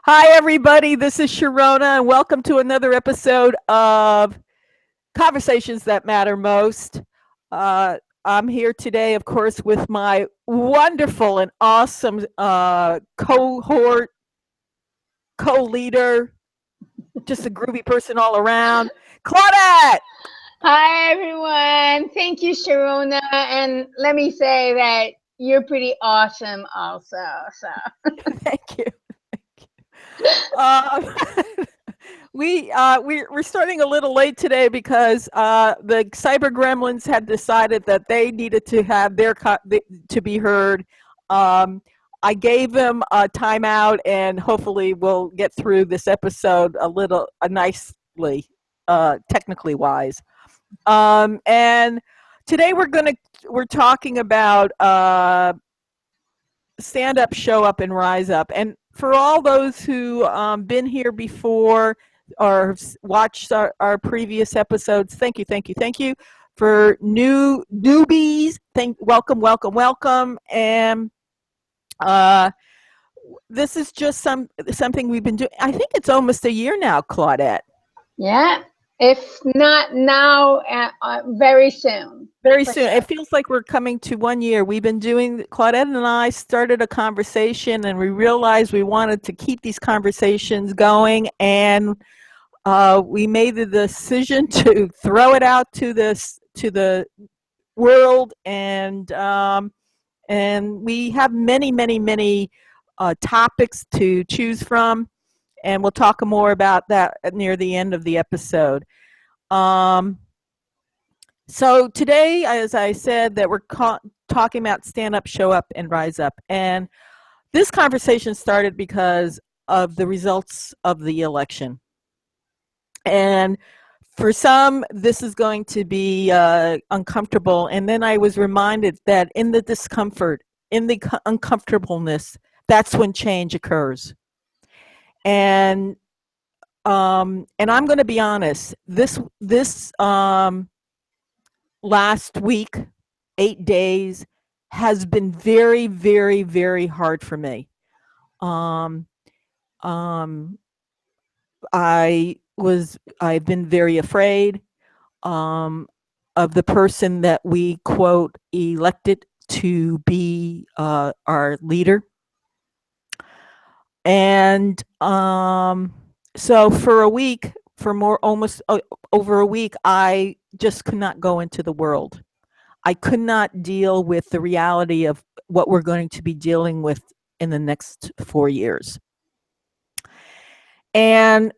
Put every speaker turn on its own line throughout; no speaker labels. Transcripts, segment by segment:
Hi, everybody. This is Sharona, and welcome to another episode of Conversations That Matter Most. I'm here today, of course, with my wonderful and awesome cohort, co leader, just a groovy person all around, Claudette.
Hi, everyone. Thank you, Sharona. And let me say that you're pretty awesome also. So,
Thank you. Um, we're starting a little late today because the cyber gremlins had decided that they needed to have to be heard. I gave them a timeout, and hopefully we'll get through this episode nicely, technically wise. And today we're talking about stand up, show up, and rise up. And for all those who been here before or watched our previous episodes, thank you, thank you, thank you. For newbies, welcome. And this is just something we've been doing. I think it's almost a year now, Claudette.
yeah, if not now, very soon.
Very
For
soon.
sure.
It feels like we're coming to 1 year. We've been doing, Claudette and I started a conversation, and we realized we wanted to keep these conversations going, and we made the decision to throw it out to the world, and we have many topics to choose from, and we'll talk more about that near the end of the episode. So today, as I said, that we're talking about stand up, show up, and rise up. And this conversation started because of the results of the election. And for some, this is going to be uncomfortable. And then I was reminded that in the discomfort, in the uncomfortableness, that's when change occurs. And I'm going to be honest. This last week, 8 days, has been very hard for me. Um, um, I've been very afraid of the person that we quote elected to be our leader. And so for a week, almost over a week, I just could not go into the world. I could not deal with the reality of what we're going to be dealing with in the next 4 years. And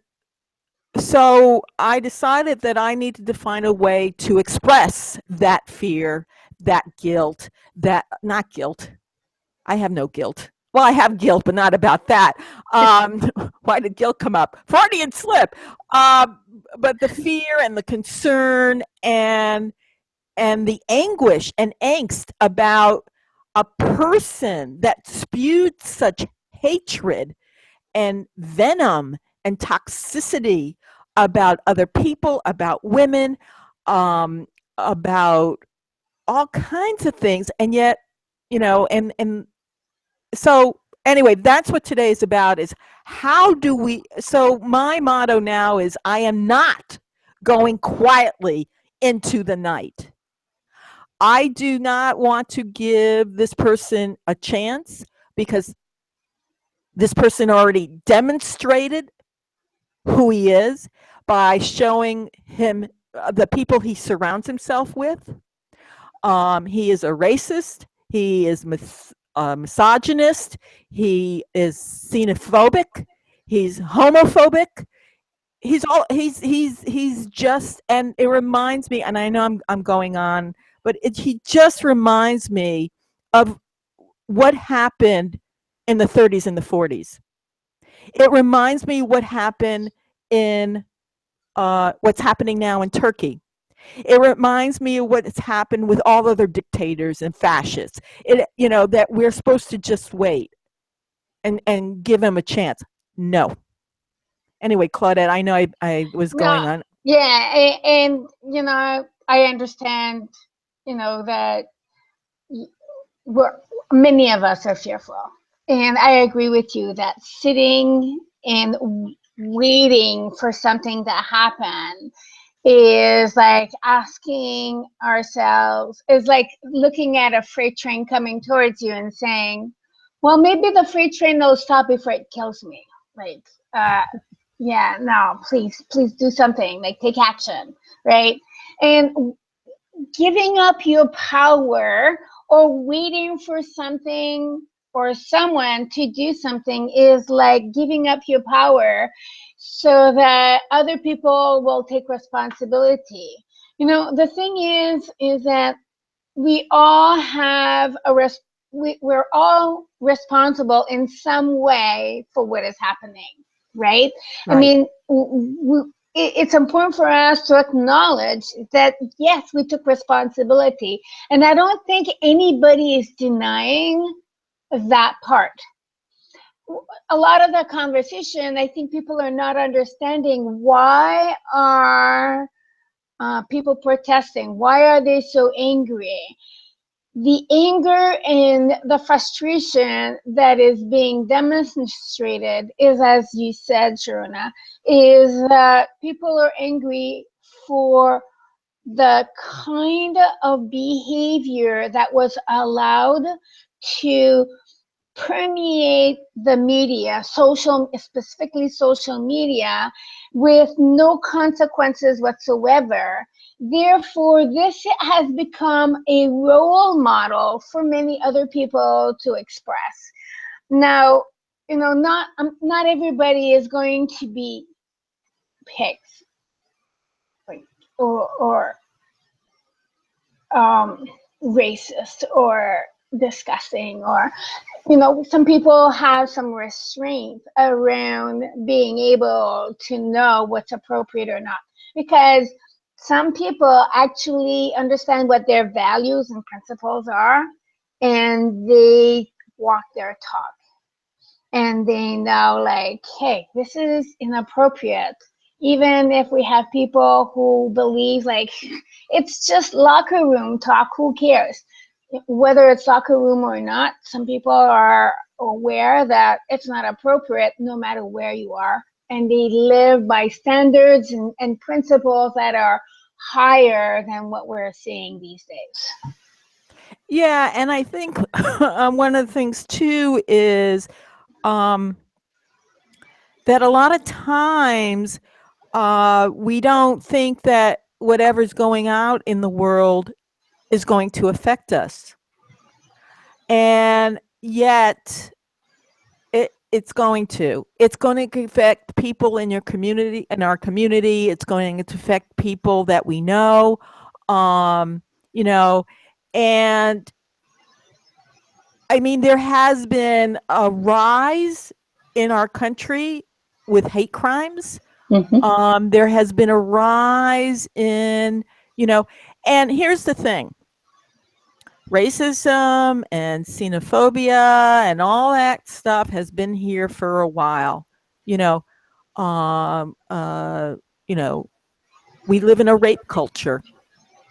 so I decided that I needed to find a way to express that fear, that guilt, that not guilt. I have no guilt. Well, I have guilt, but not about that. Why did guilt come up? Freudian slip. But the fear and the concern and the anguish and angst about a person that spewed such hatred and venom and toxicity about other people, about women, about all kinds of things. And yet, and so anyway, that's what today is about, is how do we, so my motto now is I am not going quietly into the night. I do not want to give this person a chance because this person already demonstrated who he is by showing him the people he surrounds himself with. He is a racist. He is misogynist. He is xenophobic. He's homophobic. He's just, and it reminds me, and I know I'm going on, but he just reminds me of what happened in the 30s and the 40s. It reminds me what happened in what's happening now in Turkey. It reminds me of what's happened with all other dictators and fascists. That we're supposed to just wait and give him a chance. No. Anyway, Claudette, I know I was going
No,
on.
yeah, and I understand, that we're many of us are fearful, and I agree with you that sitting and waiting for something to happen is like asking ourselves, is like looking at a freight train coming towards you and saying, well, maybe the freight train will stop before it kills me. Like, yeah, no, please do something, like take action, right? And giving up your power or waiting for something or someone to do something is like giving up your power so that other people will take responsibility. You know, the thing is that we all have we're all responsible in some way for what is happening, right? I
Right.
mean, it's important for us to acknowledge that yes, we took responsibility, and I don't think anybody is denying that part. A lot of the conversation, I think people are not understanding why are people protesting? Why are they so angry? The anger and the frustration that is being demonstrated is, as you said, Sharona, is that people are angry for the kind of behavior that was allowed to permeate the media, specifically social media, with no consequences whatsoever. Therefore, this has become a role model for many other people to express. Now, you know, not everybody is going to be pigs, like, or racist or disgusting, or you know, some people have some restraint around being able to know what's appropriate or not, because some people actually understand what their values and principles are, and they walk their talk, and they know, like, hey, this is inappropriate. Even if we have people who believe like it's just locker room talk, who cares? Whether it's locker room or not, some people are aware that it's not appropriate no matter where you are, and they live by standards and principles that are higher than what we're seeing these days.
Yeah, and I think one of the things too is um, that a lot of times we don't think that whatever's going out in the world is going to affect us. And yet it's going to. It's going to affect people in your community, in our community. It's going to affect people that we know, you know, and I mean, there has been a rise in our country with hate crimes.
Mm-hmm.
There has been a rise in, you know, and here's the thing: racism and xenophobia and all that stuff has been here for a while. You know, um, uh, you know, we live in a rape culture.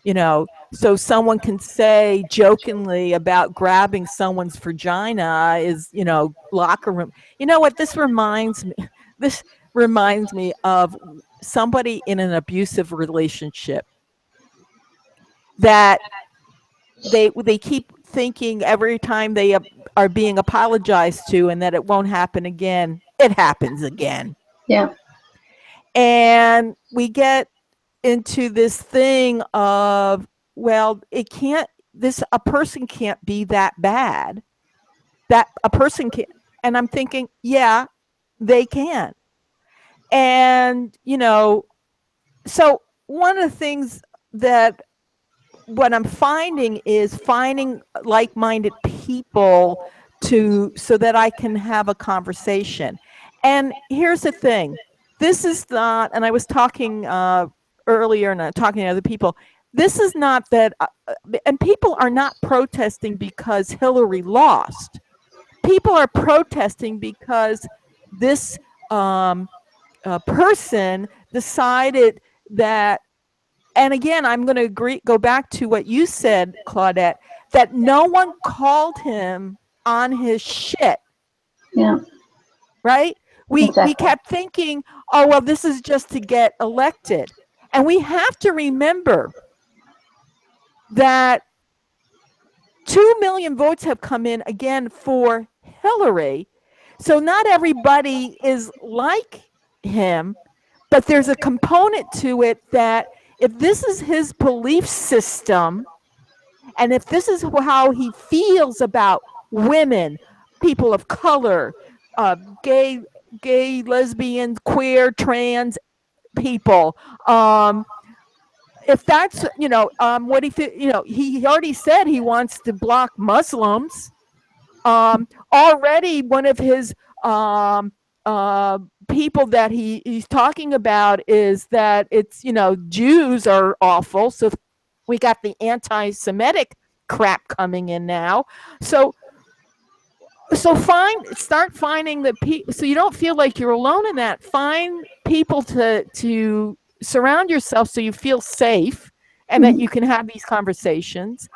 You know, so someone can say jokingly about grabbing someone's vagina is, you know, locker room. You know what? This reminds me of somebody in an abusive relationship that they keep thinking every time they are being apologized to and that it won't happen again. It happens again.
Yeah.
And we get into this thing of, well, it can't, this, a person can't be that bad, that a person can. And I'm thinking, yeah, they can. And, you know, so one of the things that what I'm finding is finding like-minded people to, so that I can have a conversation. And here's the thing: this is not, and I was talking earlier, and I'm talking to other people. This is not that, and people are not protesting because Hillary lost. People are protesting because this person decided that, and again, I'm going to go back to what you said, Claudette, that no one called him on his shit,
Yeah.
right? We
Exactly.
kept thinking, oh, well, this is just to get elected. And we have to remember that 2 million votes have come in again for Hillary. So not everybody is like him, but there's a component to it that if this is his belief system, and if this is how he feels about women, people of color, gay, lesbian, queer, trans people, if that's what he already said he wants to block Muslims. Already one of his um, people that he's talking about is that it's Jews are awful. So we got the anti-Semitic crap coming in now. So start finding the people, so you don't feel like you're alone in that. Find people to surround yourself so you feel safe and that you can have these conversations.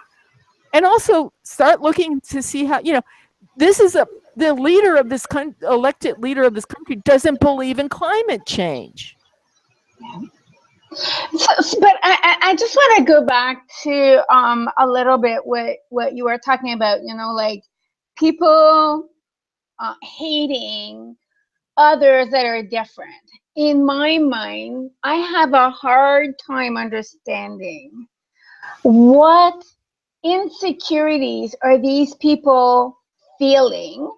And also start looking to see how this is the leader of this elected leader of this country doesn't believe in climate change.
But I just want to go back to a little bit what you were talking about, like people hating others that are different. In my mind, I have a hard time understanding what insecurities are these people feeling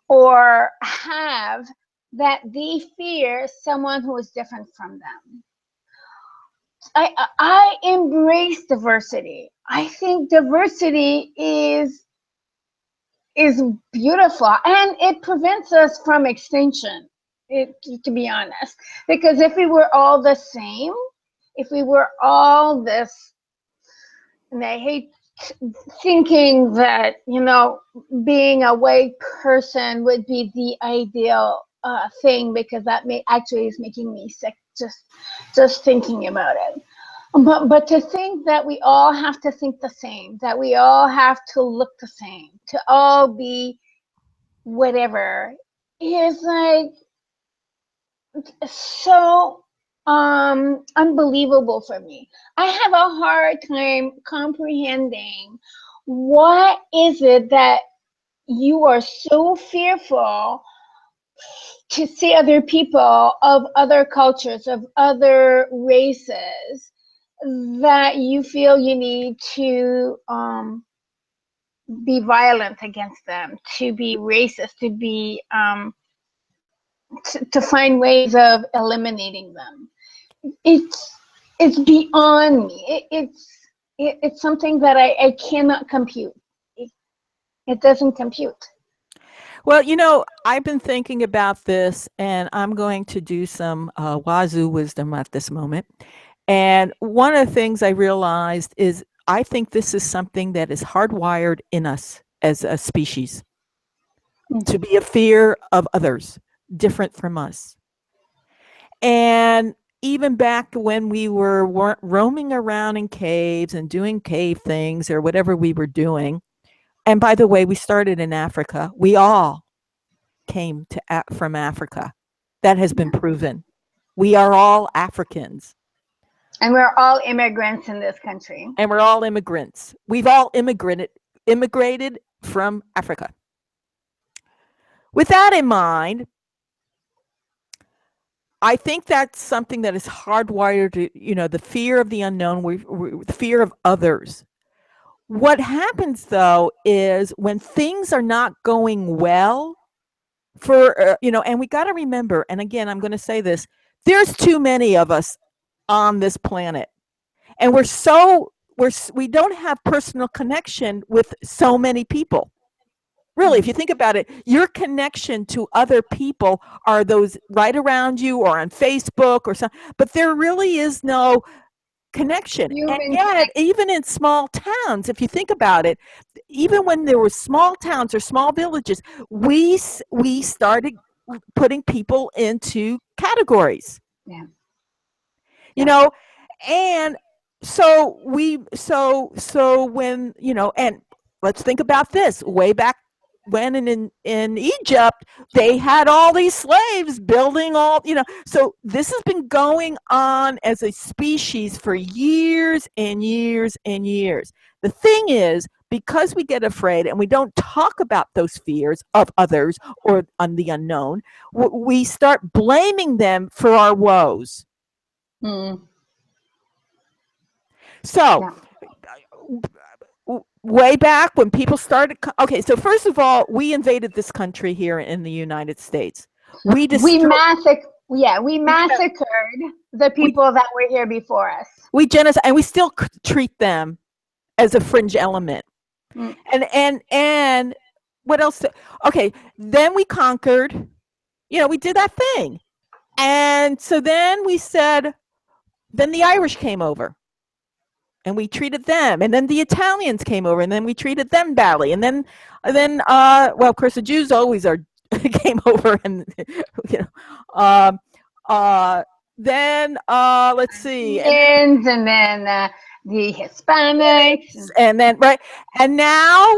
or have that they fear someone who is different from them. I embrace diversity. I think diversity is beautiful, and it prevents us from extinction, to be honest. Because if we were all the same, if we were all this, and I hate thinking that being a white person would be the ideal thing, because that actually is making me sick just thinking about it. But to think that we all have to think the same, that we all have to look the same, to all be whatever, is like so unbelievable for me. I have a hard time comprehending what is it that you are so fearful to see other people of other cultures, of other races, that you feel you need to be violent against them, to be racist, to be to find ways of eliminating them. It's beyond me. It's something that I cannot compute. It doesn't compute.
Well, I've been thinking about this, and I'm going to do some wazoo wisdom at this moment. And one of the things I realized is I think this is something that is hardwired in us as a species, to be a fear of others different from us. And even back when we were roaming around in caves and doing cave things or whatever we were doing, and by the way, we started in Africa. We all came from Africa. That has been proven. We are all Africans.
And we're all immigrants in this country.
And we're all immigrants. We've all immigrated from Africa. With that in mind, I think that's something that is hardwired to, the fear of the unknown, the fear of others. What happens, though, is when things are not going well and we got to remember, and again, I'm going to say this, there's too many of us on this planet. And we don't have personal connection with so many people. Really, if you think about it, your connection to other people are those right around you or on Facebook or something, but there really is no connection. And yet, even in small towns, if you think about it, even when there were small towns or small villages, we started putting people into categories.
Yeah.
And so when and let's think about this way back when in Egypt, they had all these slaves building all, so this has been going on as a species for years and years and years. The thing is, because we get afraid and we don't talk about those fears of others or on the unknown, we start blaming them for our woes.
Mm.
So,
Yeah.
way back when people started, okay, so first of all, we invaded this country here in the United States. We massacred
the people that were here before us.
We genocide, and we still treat them as a fringe element.
Mm.
And what else? Okay, then we conquered. We did that thing, and so then we said, then the Irish came over, and we treated them, and then the Italians came over, and then we treated them badly, and then well, of course, the Jews always came over, and then let's see,
and then the Hispanics,
and then right, and now,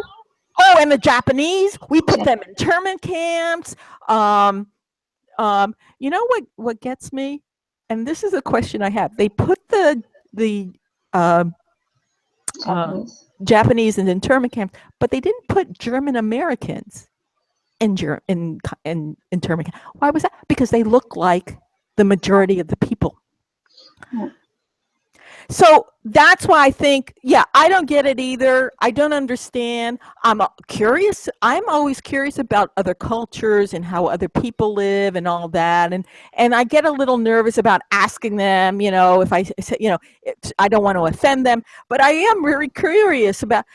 and the Japanese, we put them in internment camps. You know what gets me, and this is a question I have. They put the Japanese in internment camps, but they didn't put German Americans in internment camps. Why was that? Because they look like the majority of the people. Yeah. So that's why I think, I don't get it either. I don't understand. I'm curious. I'm always curious about other cultures and how other people live and all that. And I get a little nervous about asking them, if I say, I don't want to offend them, but I am very curious about,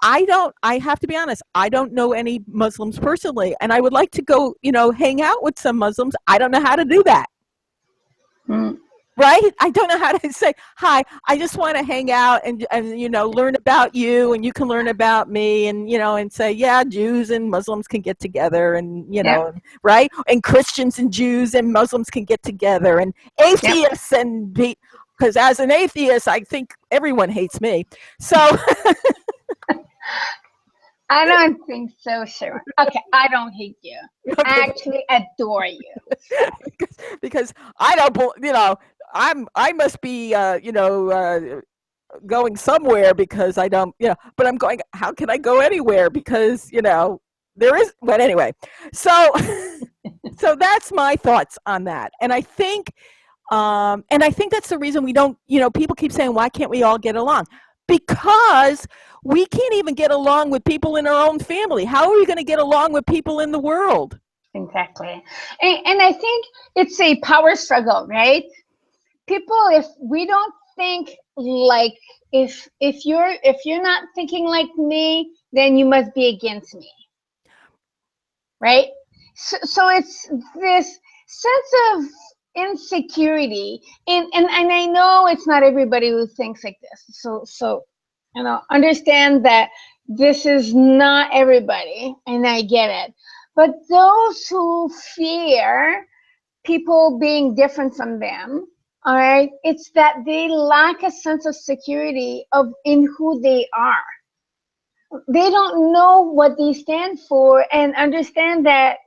I have to be honest, I don't know any Muslims personally, and I would like to go, hang out with some Muslims. I don't know how to do that.
Mm.
Right? I don't know how to say, hi, I just want to hang out and learn about you, and you can learn about me, and, and say, yeah, Jews and Muslims can get together, and, right? And Christians and Jews and Muslims can get together, and atheists, and because as an atheist, I think everyone hates me. So
I don't think so, Sharon. Okay, I don't hate you. Okay. I actually adore you.
because I don't, I must be, going somewhere because I don't, but I'm going, how can I go anywhere? Because, there is, but anyway, so that's my thoughts on that. And I think that's the reason we don't, people keep saying, why can't we all get along? Because we can't even get along with people in our own family. How are we going to get along with people in the world?
Exactly. And I think it's a power struggle, right? People, if we don't think like, if you're not thinking like me, then you must be against me, right? So it's this sense of insecurity, and I know it's not everybody who thinks like this. So understand that this is not everybody, and I get it. But those who fear people being different from them, all right, it's that they lack a sense of security in who they are. They don't know what they stand for, and understand that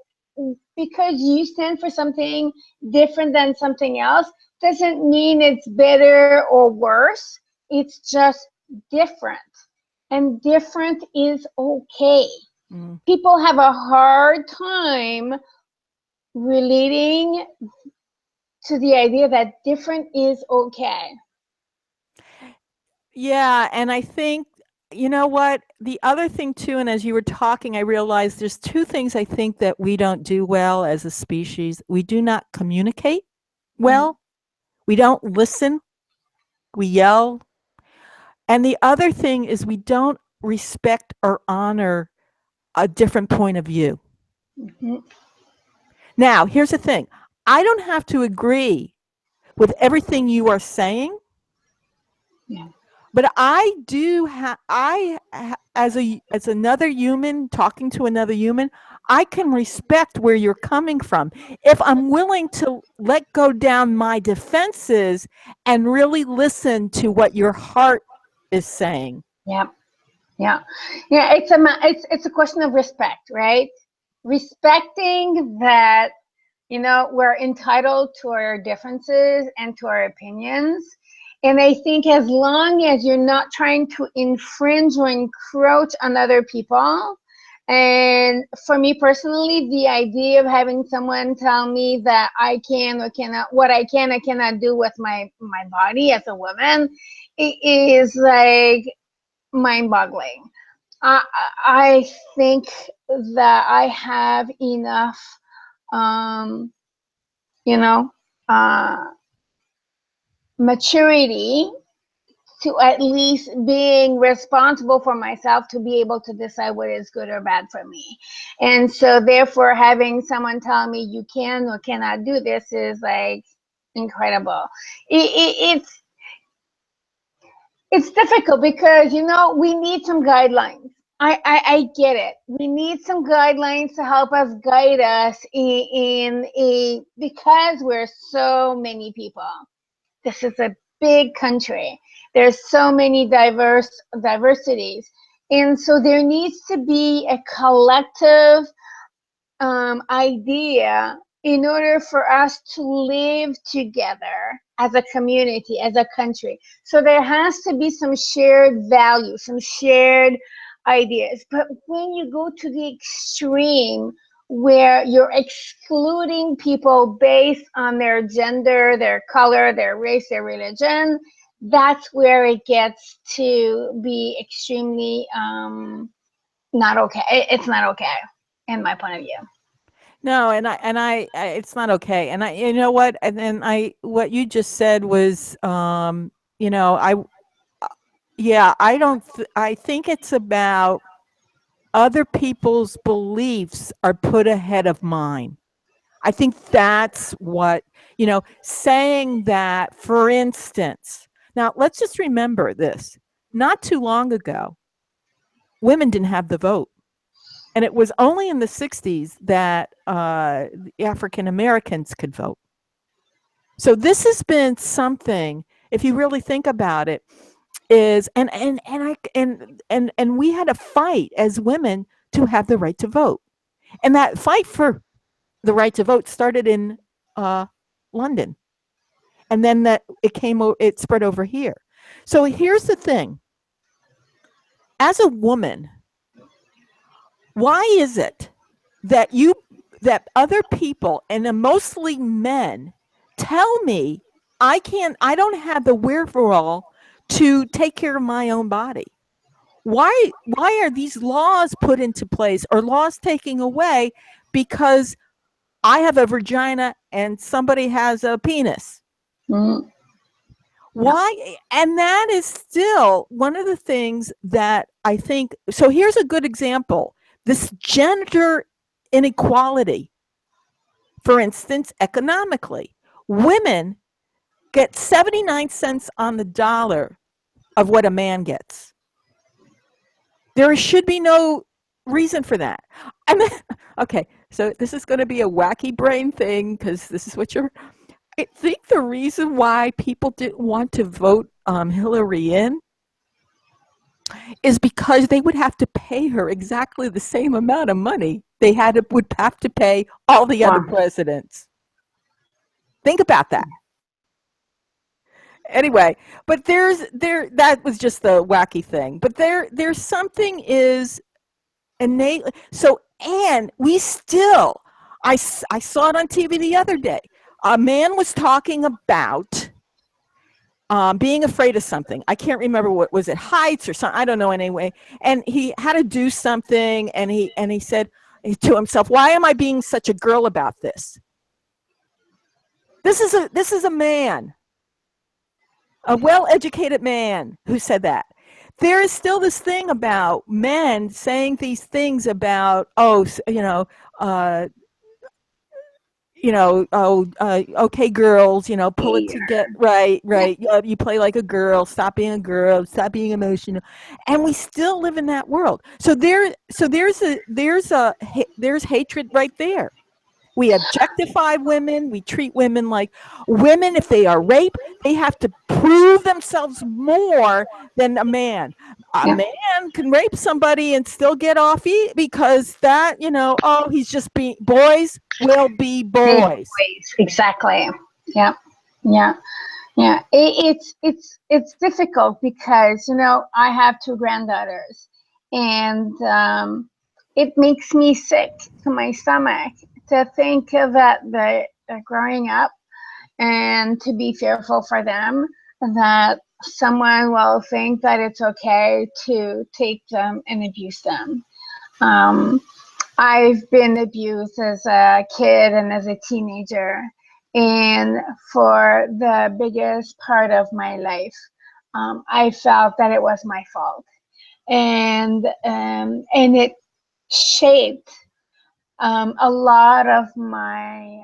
because you stand for something different than something else doesn't mean it's better or worse. It's just different, and different is okay. Mm. People have a hard time relating to the idea that different is okay.
Yeah, and I think, you know what, the other thing too, and as you were talking, I realized there's two things I think that we don't do well as a species. We do not communicate well. Mm-hmm. We don't listen. We yell. And the other thing is we don't respect or honor a different point of view. Mm-hmm. Now, here's the thing. I don't have to agree with everything you are saying. Yeah. But I do as another human talking to another human, I can respect where you're coming from if I'm willing to let go down my defenses and really listen to what your heart is saying.
Yeah. Yeah, yeah. It's a question of respect, right? Respecting that, we're entitled to our differences and to our opinions. And I think as long as you're not trying to infringe or encroach on other people, and for me personally, the idea of having someone tell me that I can or cannot, what I can or cannot do with my body as a woman, it is like mind-boggling. I, I think that I have enough, um, you know, uh, maturity to at least being responsible for myself to be able to decide what is good or bad for me. And so therefore having someone tell me you can or cannot do this is like incredible. It's difficult because we need some guidelines. I get it. We need some guidelines to help us guide us in a because we're so many people. This is a big country. There's so many diversities. And so there needs to be a collective idea in order for us to live together as a community, as a country. So there has to be some shared values, some shared ideas. But when you go to the extreme where you're excluding people based on their gender, their color, their race, their religion, that's where it gets to be extremely not okay. It's not okay in my point of view.
No, and I it's not okay. And you know what? And then what you just said was, you know, yeah, I think it's about other people's beliefs are put ahead of mine. I think that's what, saying that, for instance, now let's just remember this. Not too long ago, women didn't have the vote. And it was only in the 60s that African Americans could vote. So this has been something, if you really think about it, is and we had a fight as women to have the right to vote. And that fight for the right to vote started in uh, London, and then it spread over here. So here's the thing: as a woman, why is it that other people, and mostly men, tell me I don't have the wherewithal to take care of my own body? Why are these laws put into place or laws taking away because I have a vagina and somebody has a penis?
Mm.
Why? And that is still one of the things that I think. So here's a good example: this gender inequality. For instance, economically, women get 79 cents on the dollar of what a man gets. There should be no reason for that. I mean, okay, so this is going to be a wacky brain thing because this is what you're. I think the reason why people didn't want to vote Hillary in is because they would have to pay her exactly the same amount of money would have to pay all the other presidents. Think about that. Anyway, but that was just the wacky thing. But there's something is innate. So, and we still, I saw it on TV the other day. A man was talking about being afraid of something. I can't remember what was it, heights or something. I don't know anyway. And he had to do something, and he said to himself, "Why am I being such a girl about this?" This is a man, a well-educated man who said that. There is still this thing about men saying these things about, okay, girls, pull it together, right, you play like a girl, stop being a girl, stop being emotional, and we still live in that world. So there's hatred right there. We objectify women. We treat women like women. If they are raped, they have to prove themselves more than a man. A
Yeah.
man can rape somebody and still get off because that, oh, he's just being, boys will be
Big
boys.
boys. Exactly. Yeah. Yeah. Yeah. It's difficult because, I have two granddaughters, and it makes me sick to my stomach to think that they're growing up, and to be fearful for them that someone will think that it's okay to take them and abuse them. Um, I've been abused as a kid and as a teenager, and for the biggest part of my life, I felt that it was my fault, and it shaped a lot of my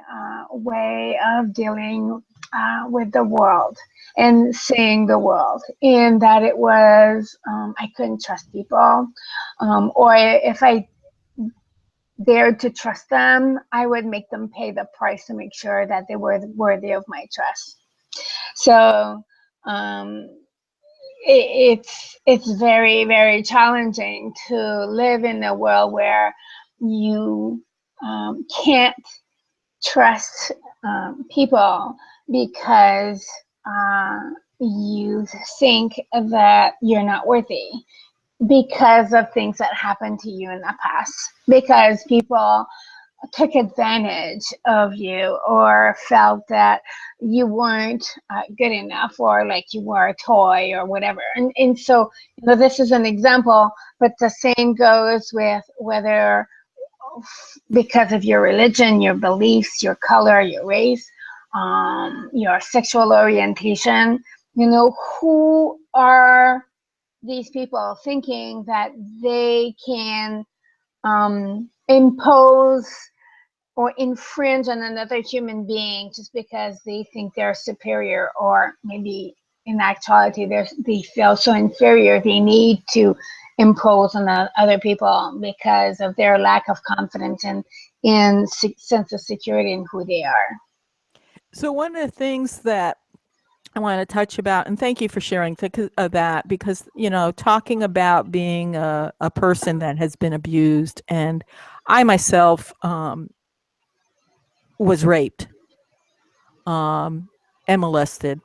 way of dealing with the world and seeing the world, in that it was, I couldn't trust people, or if I dared to trust them, I would make them pay the price to make sure that they were worthy of my trust. So um, it's very, very challenging to live in a world where you can't trust people because you think that you're not worthy, because of things that happened to you in the past, because people took advantage of you, or felt that you weren't good enough, or like you were a toy or whatever. And so, this is an example, but the same goes with whether, because of your religion, your beliefs, your color, your race, your sexual orientation, who are these people thinking that they can impose or infringe on another human being just because they think they're superior, or maybe in actuality they feel so inferior they need to impose on other people because of their lack of confidence and sense of security in who they are.
So one of the things that I want to touch about, and thank you for sharing that, because, talking about being a person that has been abused, and I myself was raped and molested.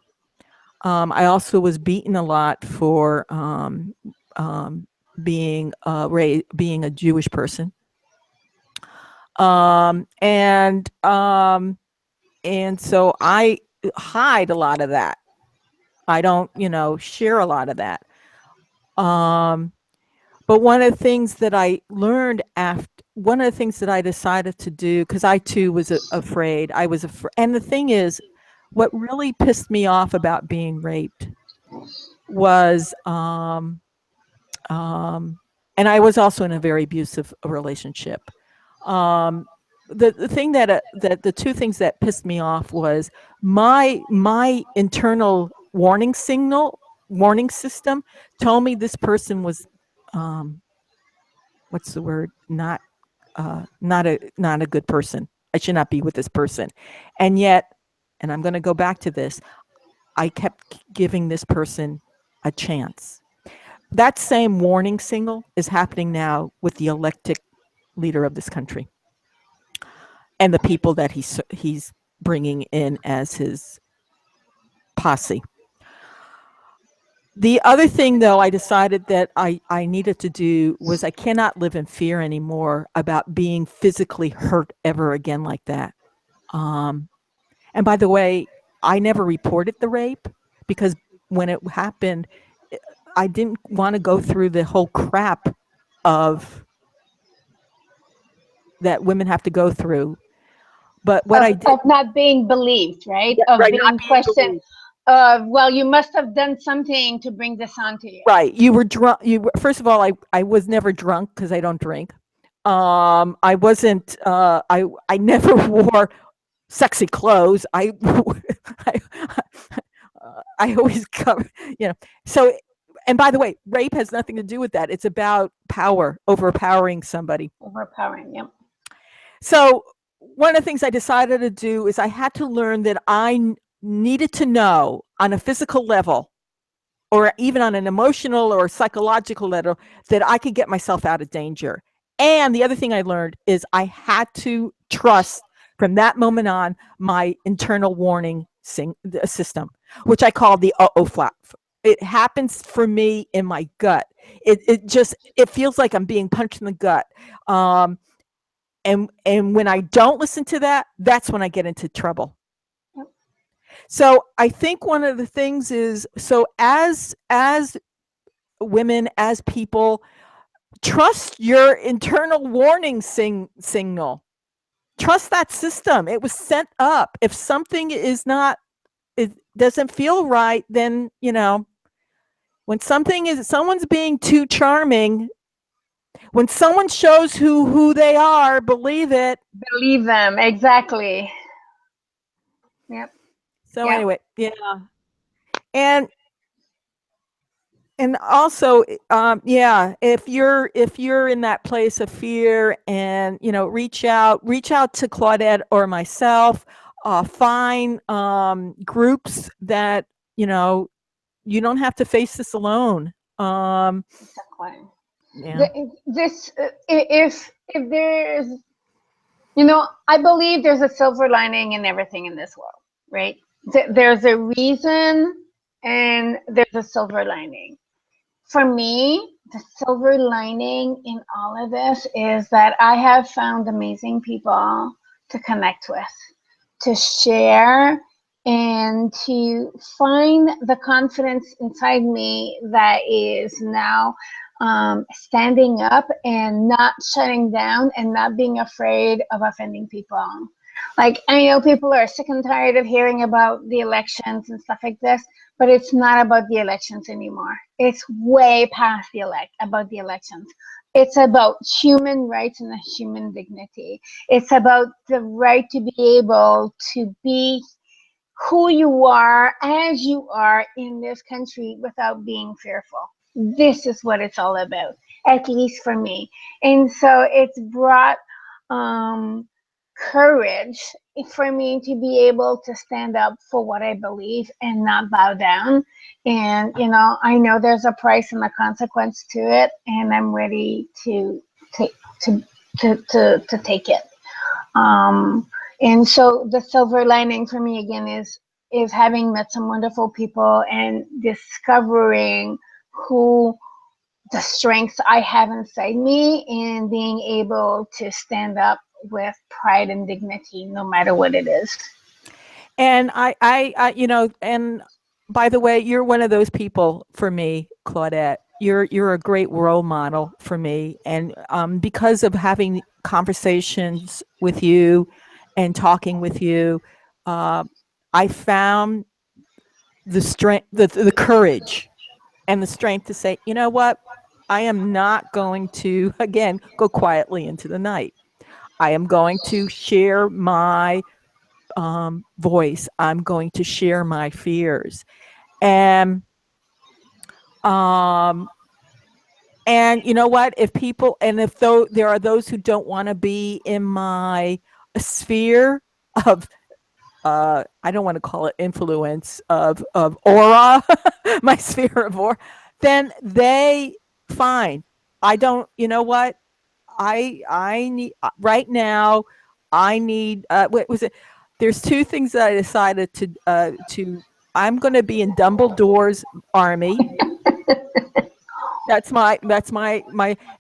I also was beaten a lot for being a Jewish person. And so I hide a lot of that. I don't, share a lot of that. But one of the things that I learned one of the things that I decided to do, because I too was afraid. I was afraid. And the thing is, what really pissed me off about being raped was, and I was also in a very abusive relationship. The thing that the two things that pissed me off was my internal warning system told me this person was, what's the word, not a good person. I should not be with this person. And yet, and I'm going to go back to this, I kept giving this person a chance. That same warning signal is happening now with the elected leader of this country and the people that he's bringing in as his posse. The other thing, though, I decided that I needed to do was I cannot live in fear anymore about being physically hurt ever again like that. And by the way, I never reported the rape because when it happened, I didn't want to go through the whole crap of that women have to go through. But what I did,
of not being believed, right? Of
right,
being questioned. Well, you must have done something to bring this onto you.
right, you were drunk. First of all, I was never drunk because I don't drink. I wasn't. I never wore sexy clothes. I, I always cover. So, and by the way, rape has nothing to do with that. It's about power, overpowering somebody.
Overpowering, yep.
So one of the things I decided to do is I had to learn that I needed to know on a physical level or even on an emotional or psychological level that I could get myself out of danger. And the other thing I learned is I had to trust from that moment on my internal warning system, which I call the uh-oh flap. It happens for me in my gut. It feels like I'm being punched in the gut. Um, and when I don't listen to that, that's when I get into trouble. So I think one of the things is, so as women, as people, trust your internal warning signal. Trust that system. It was sent up. If something is not, it doesn't feel right, then, when someone's being too charming, when someone shows who they are, believe it.
Believe them. Exactly. Yep.
So
Yep.
anyway, yeah. And also, yeah, if you're in that place of fear, and reach out to Claudette or myself. Find groups that you don't have to face this alone.
Exactly.
Yeah.
This, if there's, I believe there's a silver lining in everything in this world, right? There's a reason and there's a silver lining. For me, the silver lining in all of this is that I have found amazing people to connect with, to share, and to find the confidence inside me that is now standing up and not shutting down and not being afraid of offending people. Like, I know people are sick and tired of hearing about the elections and stuff like this, but it's not about the elections anymore. It's way past about the elections. It's about human rights and human dignity. It's about the right to be able to be who you are as you are in this country without being fearful. This is what it's all about, at least for me. And so it's brought courage for me to be able to stand up for what I believe and not bow down. And, I know there's a price and a consequence to it, and I'm ready to take to take it. And so the silver lining for me again is having met some wonderful people and discovering who the strengths I have inside me and being able to stand up with pride and dignity no matter what it is.
And and by the way, you're one of those people for me, Claudette. You're a great role model for me, and because of having conversations with you and talking with you, uh, I found the strength, the courage, and the strength to say, you know what, I am not going to again go quietly into the night. I am going to share my voice. I'm going to share my fears. And um and you know what, if people, and if though there are those who don't want to be in my sphere of I don't want to call it influence, of aura, my sphere of aura, then they fine. I don't, you know what, I need right now. I need what was it? There's two things that I decided to. I'm going to be in Dumbledore's army. That's my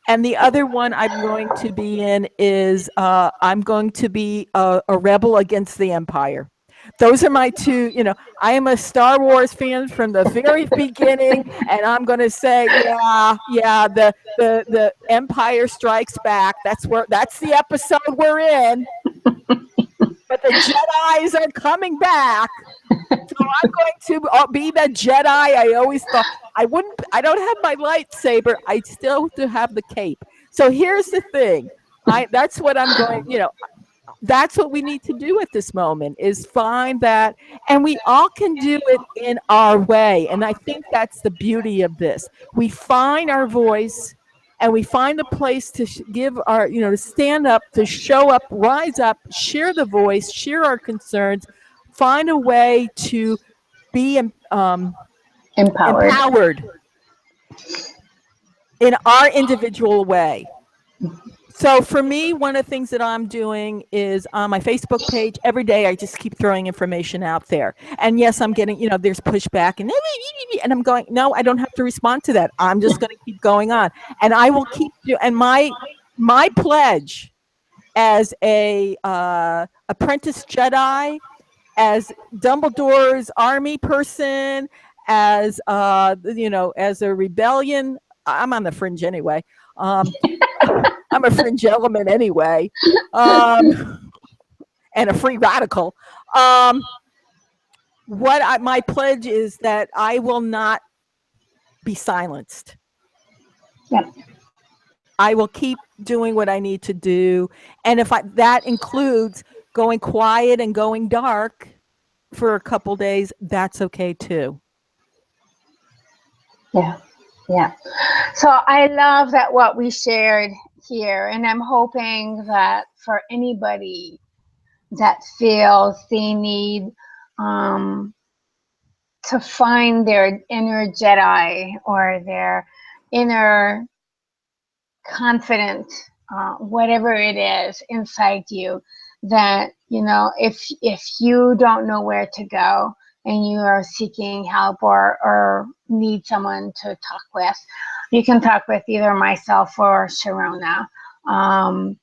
and the other one I'm going to be in is I'm going to be a rebel against the Empire. Those are my two. I am a Star Wars fan from the very beginning, and I'm going to say, yeah, the Empire Strikes Back. That's the episode we're in. But the Jedi's are coming back. So I'm going to be the Jedi. I always thought I wouldn't. I don't have my lightsaber. I still do have the cape. So here's the thing. That's what I'm going. That's what we need to do at this moment, is find that, and we all can do it in our way. And I think that's the beauty of this. We find our voice, and we find a place to give our, to stand up, to show up, rise up, share the voice, share our concerns, find a way to be
Empowered.
empowered in our individual way. So for me, one of the things that I'm doing is on my Facebook page every day, I just keep throwing information out there. And yes, I'm getting, there's pushback and I'm going, no, I don't have to respond to that. I'm just going to keep going on. And I will keep and my pledge as a apprentice Jedi, as Dumbledore's army person, as as a rebellion, I'm on the fringe anyway. I'm a fringe element anyway, and a free radical. My pledge is that I will not be silenced.
Yep.
I will keep doing what I need to do, and if that includes going quiet and going dark for a couple days, that's okay too.
Yeah. Yeah. So I love that what we shared here, and I'm hoping that for anybody that feels they need to find their inner Jedi or their inner confident, whatever it is inside you, that if you don't know where to go and you are seeking help or need someone to talk with, you can talk with either myself or Sharona. I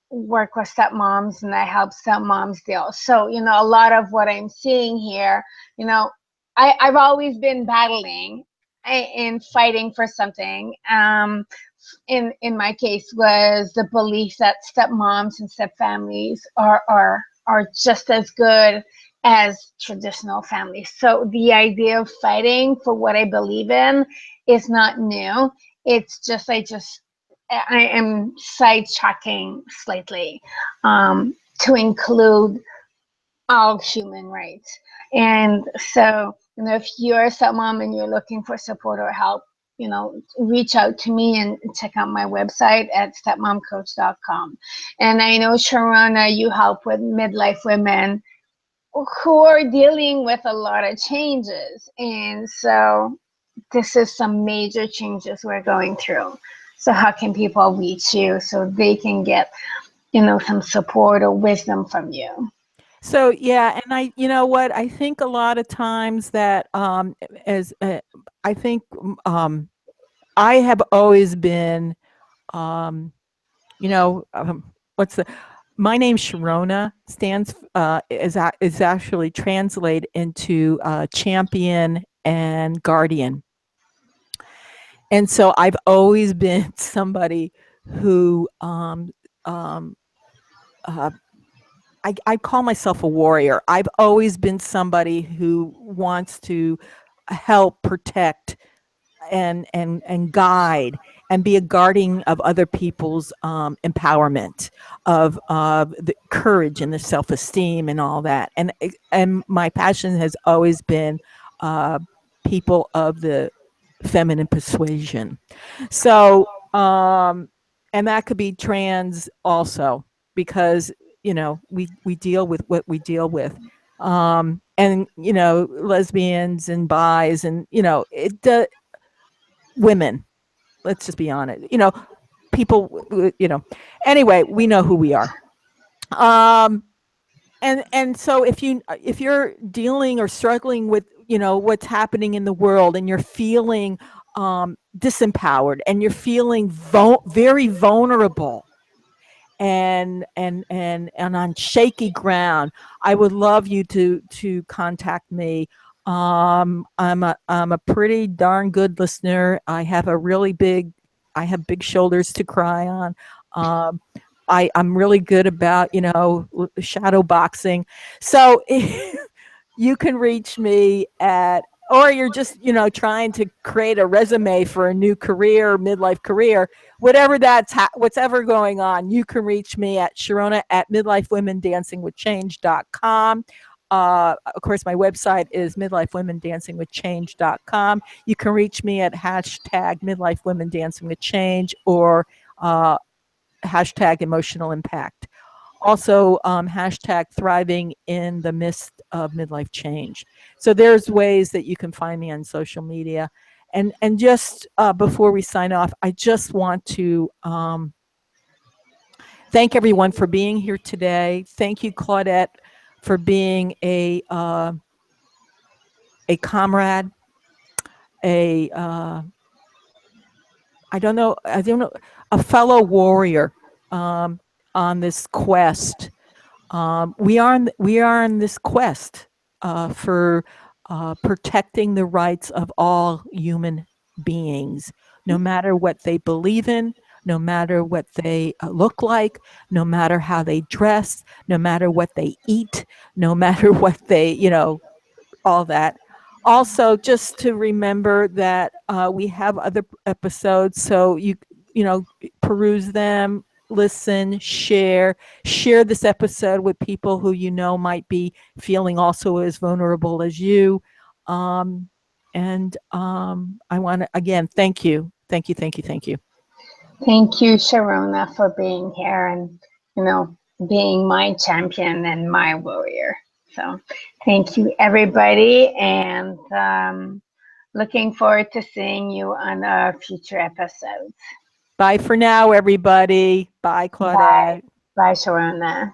work with stepmoms and I help stepmoms deal. So, a lot of what I'm seeing here, I've always been battling and fighting for something. In my case was the belief that stepmoms and stepfamilies are just as good as traditional families. So the idea of fighting for what I believe in is not new. It's just I am sidetracking slightly to include all human rights. And so, if you're a stepmom and you're looking for support or help, reach out to me and check out my website at stepmomcoach.com. And I know, Sharona, you help with midlife women who are dealing with a lot of changes. And so this is some major changes we're going through. So how can people reach you so they can get, some support or wisdom from you?
So yeah, and I think a lot of times that I think I have always been, my name Sharona stands is actually translated into champion and guardian. And so I've always been somebody who I call myself a warrior. I've always been somebody who wants to help protect and guide and be a guardian of other people's empowerment, of the courage and the self-esteem and all that. And my passion has always been people of the feminine persuasion. So, and that could be trans also, because we deal with what we deal with, and lesbians and bis and women. Let's just be honest. People. Anyway, we know who we are. And so if you're dealing or struggling with what's happening in the world, and you're feeling disempowered, and you're feeling very vulnerable, and on shaky ground, I would love you to contact me. I'm a pretty darn good listener. I have big shoulders to cry on. I'm really good about shadow boxing. So you can reach me or you're just trying to create a resume for a new career, midlife career, whatever what's ever going on, you can reach me at Sharona at midlifewomendancingwithchange.com. of course, my website is midlifewomendancingwithchange.com. You can reach me at hashtag midlifewomendancingwithchange or hashtag emotional impact. Also, hashtag thriving in the midst of midlife change. So there's ways that you can find me on social media. And just before we sign off, I just want to thank everyone for being here today. Thank you, Claudette, for being a comrade, I don't know, a fellow warrior on this quest. We are on this quest for protecting the rights of all human beings, no matter what they believe in, no matter what they look like, no matter how they dress, no matter what they eat, no matter what they, all that. Also, just to remember that we have other episodes, so peruse them, listen, share this episode with people who might be feeling also as vulnerable as you. I want to again thank you. Thank you.
Thank you, Sharona, for being here and, being my champion and my warrior. So thank you, everybody. And looking forward to seeing you on our future episodes.
Bye for now, everybody. Bye,
Bye.
Claudette.
Bye, Sharona.